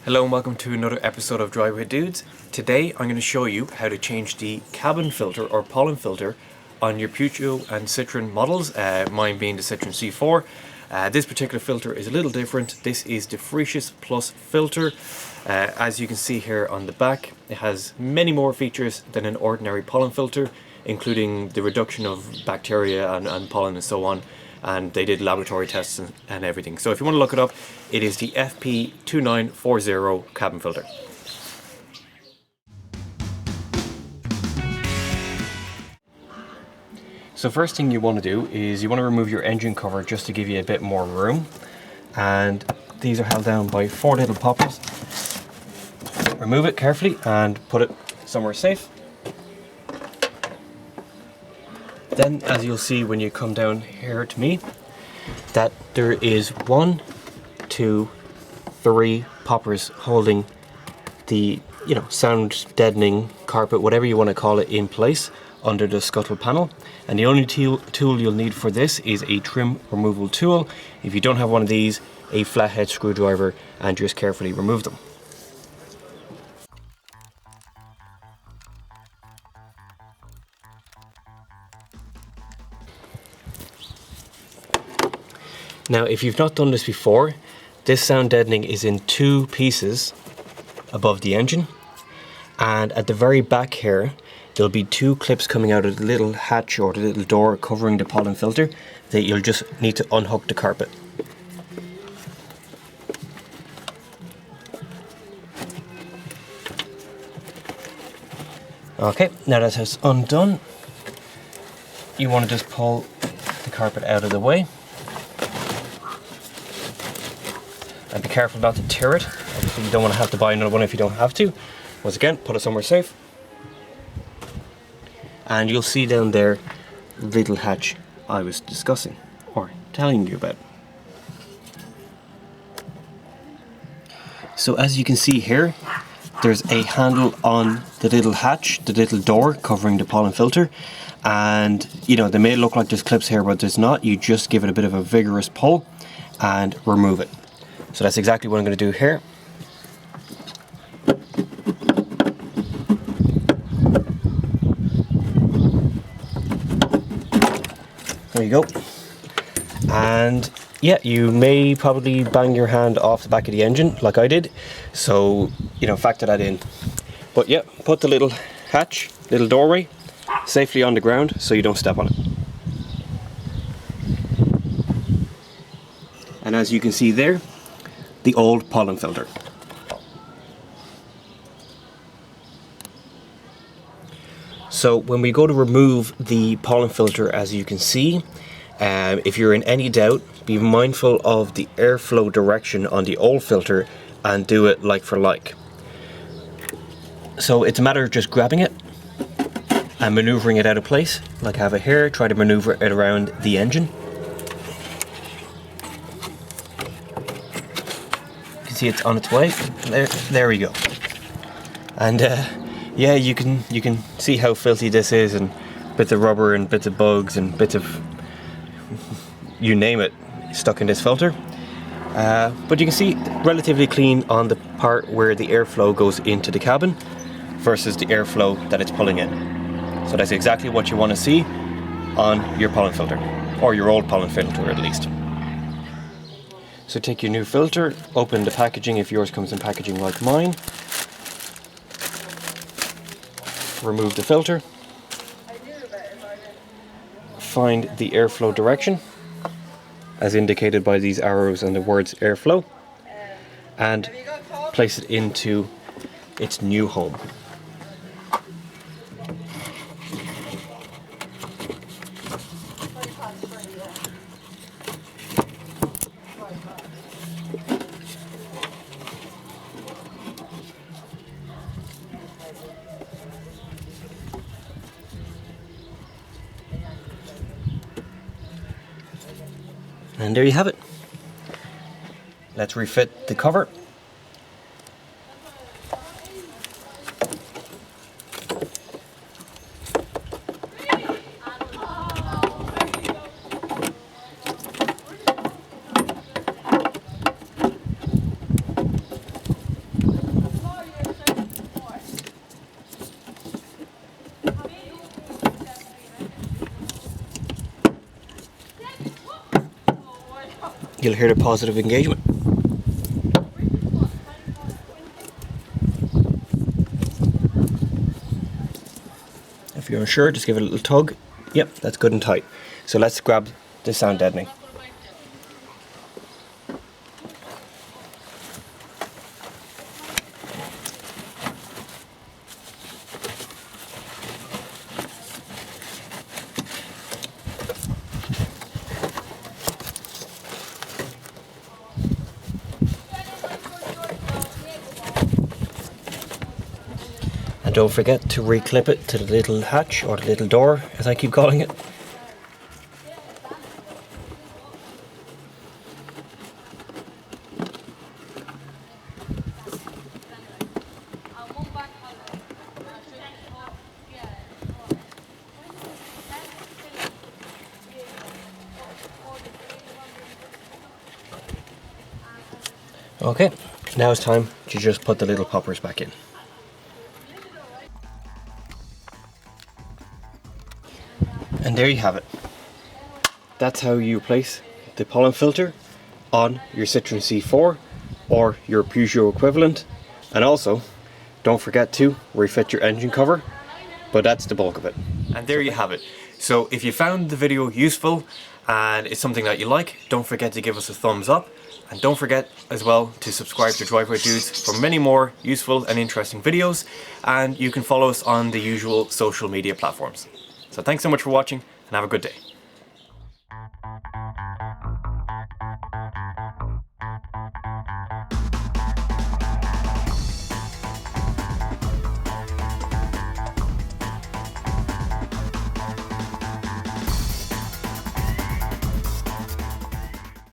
Hello and welcome to another episode of Driveway Dudes. Today I'm going to show you how to change the cabin filter or pollen filter on your Peugeot and Citroën models, mine being the Citroën C4. This particular filter is a little different. This is the FreciousPlus filter. As you can see here on the back, it has many more features than an ordinary pollen filter, including the reduction of bacteria and pollen and so on. And they did laboratory tests and everything. So if you want to look it up, it is the FP2940 cabin filter. So first thing you want to do is you want to remove your engine cover just to give you a bit more room. And these are held down by 4 little poppers. Remove it carefully and put it somewhere safe. Then, as you'll see when you come down here to me, that there is 1, 2, 3 poppers holding the, sound deadening carpet, whatever you want to call it, in place under the scuttle panel. And the only tool you'll need for this is a trim removal tool. If you don't have one of these, a flathead screwdriver, and just carefully remove them. Now, if you've not done this before, this sound deadening is in 2 pieces above the engine, and at the very back here there'll be 2 clips coming out of the little hatch or the little door covering the pollen filter that you'll just need to unhook the carpet. Okay, now that it's undone, you want to just pull the carpet out of the way. And be careful not to tear it. Obviously you don't want to have to buy another one if you don't have to. Once again, put it somewhere safe. And you'll see down there the little hatch I was discussing or telling you about. So as you can see here, there's a handle on the little hatch, the little door covering the pollen filter. And they may look like there's clips here, but there's not. You just give it a bit of a vigorous pull and remove it. So that's exactly what I'm going to do here. There you go. And yeah, you may probably bang your hand off the back of the engine like I did. So, factor that in. But yeah, put the little hatch, little doorway, safely on the ground so you don't step on it. And as you can see there, the old pollen filter. So when we go to remove the pollen filter, as you can see, if you're in any doubt, be mindful of the airflow direction on the old filter and do it like for like. So it's a matter of just grabbing it and maneuvering it out of place, like I have it here. Try to maneuver it around the engine. See, it's on its way. There we go. And yeah, you can see how filthy this is, and bits of rubber and bits of bugs and bits of you name it stuck in this filter. But you can see relatively clean on the part where the airflow goes into the cabin versus the airflow that it's pulling in. So that's exactly what you want to see on your pollen filter, or your old pollen filter at least. So take your new filter, open the packaging if yours comes in packaging like mine. Remove the filter. Find the airflow direction, as indicated by these arrows and the words airflow, and place it into its new home. And there you have it. Let's refit the cover. you'll hear the positive engagement. If you're unsure, just give it a little tug. Yep, that's good and tight. So let's grab the sound deadening. And don't forget to reclip it to the little hatch, or the little door as I keep calling it. Okay, now it's time to just put the little poppers back in. And there you have it. That's how you replace the pollen filter on your Citroën C4 or your Peugeot equivalent. And also, don't forget to refit your engine cover, but that's the bulk of it. And there you have it. So if you found the video useful and it's something that you like, don't forget to give us a thumbs up. And don't forget as well to subscribe to Driveway Dudes for many more useful and interesting videos. And you can follow us on the usual social media platforms. So thanks so much for watching and have a good day.